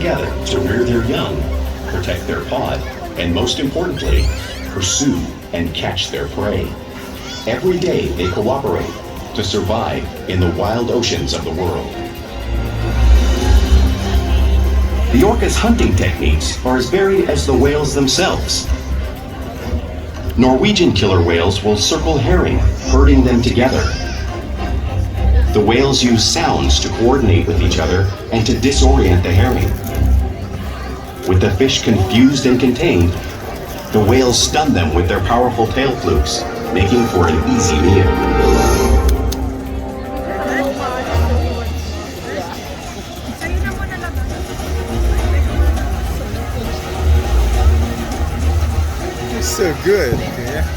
together to rear their young, protect their pod, and most importantly, pursue and catch their prey. Every day they cooperate to survive in the wild oceans of the world. The orca's hunting techniques are as varied as the whales themselves. Norwegian killer whales will circle herring, herding them together. The whales use sounds to coordinate with each other and to disorient the herring. With the fish confused and contained, the whales stun them with their powerful tail flukes, making for an easy meal. It's so good. Yeah.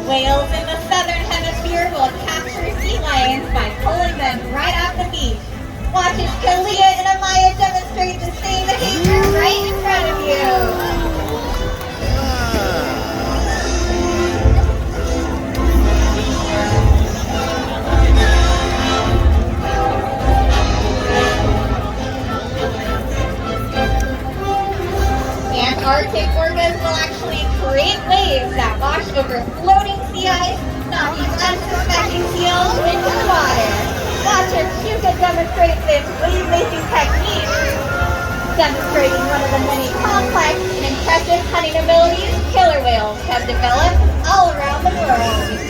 Whales in the southern hemisphere will capture sea lions by pulling them right off the beach. Watch as Kalia and Amaya demonstrate the same behavior right in front of you. Antarctic orcas will actually create waves that wash over floating sea ice, knocking unsuspecting seals into the water. Watch as Shuka demonstrates this wave-making technique, demonstrating one of the many complex and impressive hunting abilities killer whales have developed all around the world.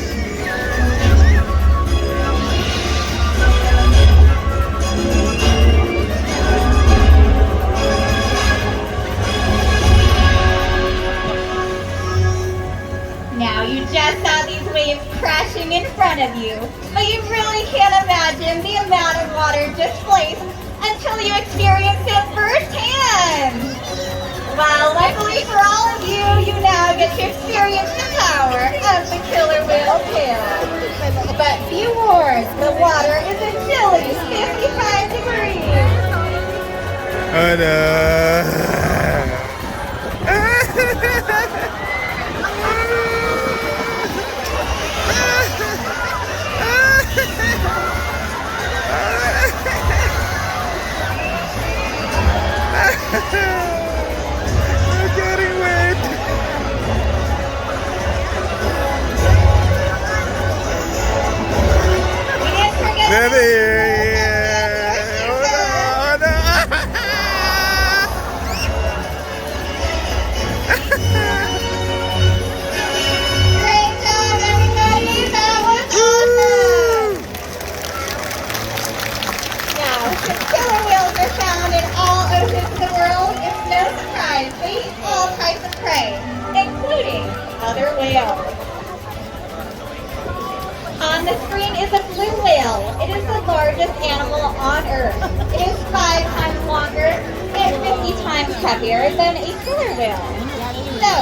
Now you just saw these waves crashing in front of you, but you really can't imagine the amount of water displaced until you experience it firsthand. Well, luckily for all of you, you now get to experience the power of the killer whale tail. But be warned, the water is a chilly 55 degrees. Oh no. I'm getting wet. We didn't forget Baby, yeah. Oh no, Great job, everybody! That was awesome! Now, since killer whales are found in all oceans of the world, it's no surprise they eat all types of prey, including other whales. On the screen is a blue whale. It is the largest animal on Earth. It is 5 times longer and 50 times heavier than a killer whale. So,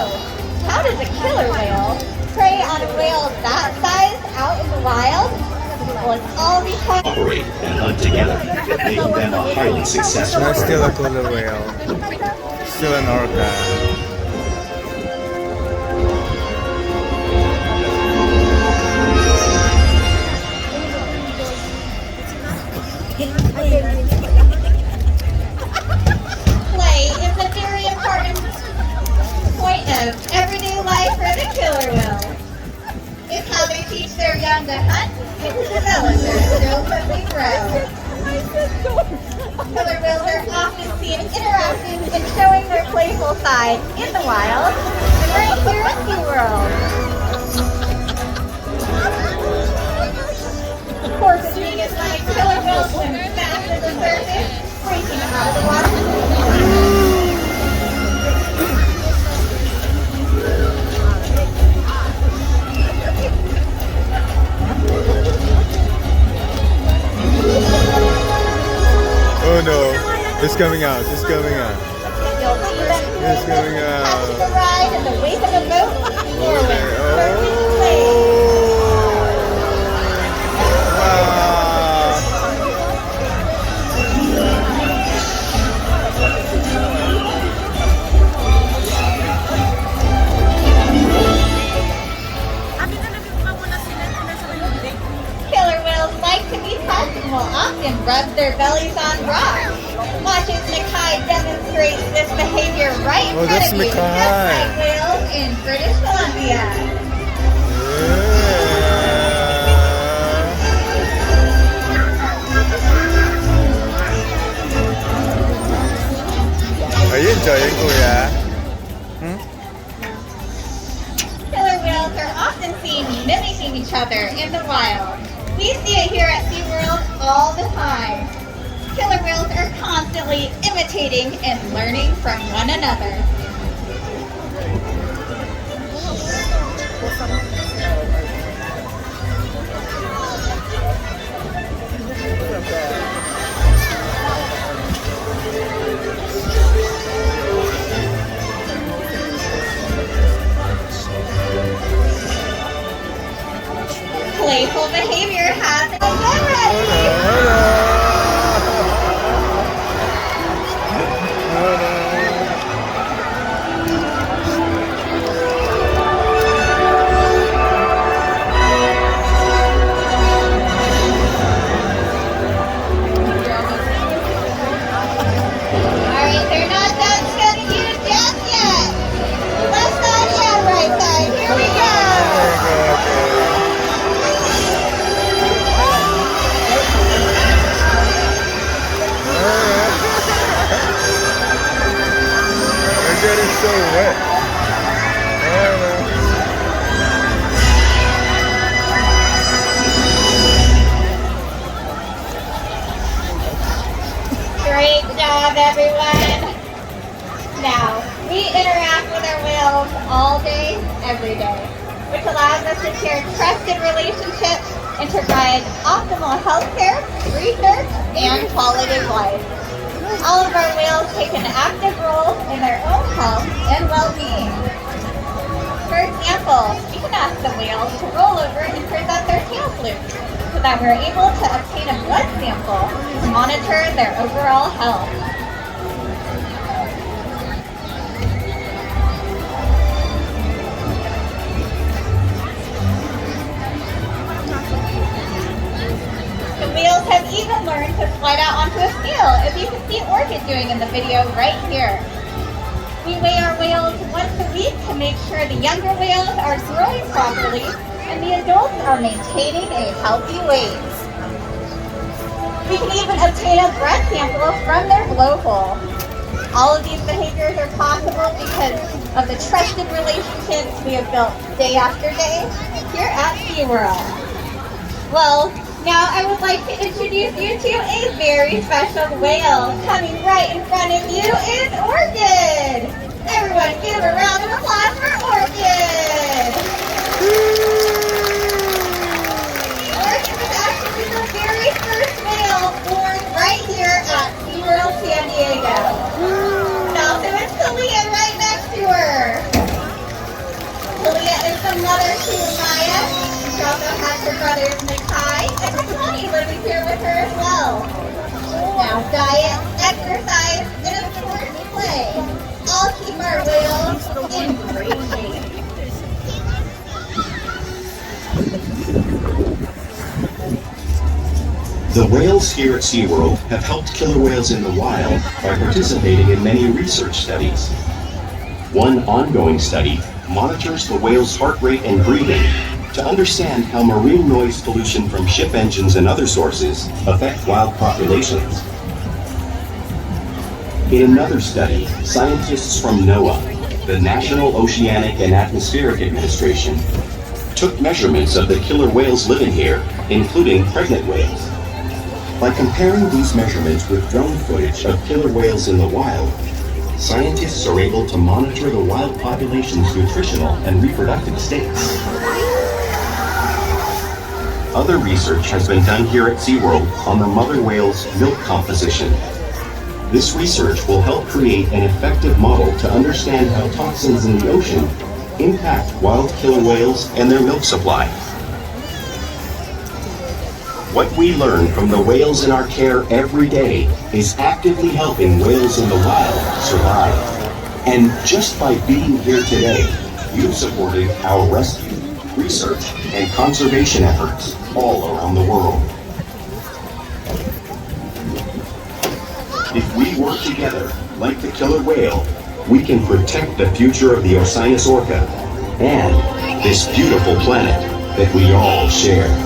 how does a killer whale prey on a whale that size out in the wild? Well, it's all because Operate and hunt together, making them a highly successful not still a predator. killer whale. Still an orca. play is a very important point of everyday life for the killer whale. It's how they teach their young to hunt and to develop their skills as they grow. Killer whales are often seen interacting and showing their playful side in the wild, right here at SeaWorld. Porpoising is like killer whales swim fast to the surface, breaking out of the water. Oh no, it's coming out, it's coming out. You'll see them It's coming out. catching a ride in the wake of a boat, or when surfing Oh. waves. Wow. their bellies on rocks. Watch as Mackay demonstrates this behavior right in Oh, front that's of you, just Mackay. like whales in British Columbia. Are you enjoying Kuya? Killer whales are often seen mimicking each other in the wild. We see it here at SeaWorld all the time. Killer whales are constantly imitating and learning from one another. Playful behavior has it already. Alright, they're not done shutting you down yet. Left side and right side. Here we go. They're getting so wet. Great job, everyone. Now, we interact with our whales all day, every day, which allows us to share trusted relationships and provide optimal healthcare, research, and quality of life. All of our whales take an active role in their own health and well-being. For example, we can ask the whales to roll over and present their tail flukes so that we're able to obtain a blood sample to monitor their overall health. The whales have even learned to slide out onto a scale, as you can see Orca doing in the video right here. We weigh our whales once a week to make sure the younger whales are growing properly and the adults are maintaining a healthy weight. We can even obtain a breath sample from their blowhole. All of these behaviors are possible because of the trusted relationships we have built day after day here at SeaWorld. Well, now I would like to introduce you to a very special whale. Coming right in front of you is Orchid. Everyone give a round of applause for Orchid. Orchid was actually the very first whale born right here at SeaWorld San Diego. And also it's Talia right next to her. Talia is the mother to Maya. She also has her brothers Mackay and Connie living here with her as well. Now diet, exercise, and of course play all keep our whales in great shape. The whales here at SeaWorld have helped killer whales in the wild by participating in many research studies. One ongoing study monitors the whale's heart rate and breathing to understand how marine noise pollution from ship engines and other sources affect wild populations. In another study, scientists from NOAA, the National Oceanic and Atmospheric Administration, took measurements of the killer whales living here, including pregnant whales. By comparing these measurements with drone footage of killer whales in the wild, scientists are able to monitor the wild population's nutritional and reproductive states. Other research has been done here at SeaWorld on the mother whale's milk composition. This research will help create an effective model to understand how toxins in the ocean impact wild killer whales and their milk supply. What we learn from the whales in our care every day is actively helping whales in the wild survive. And just by being here today, you've supported our rescue, research, and conservation efforts all around the world. work together, like the killer whale, we can protect the future of the Orca and this beautiful planet that we all share.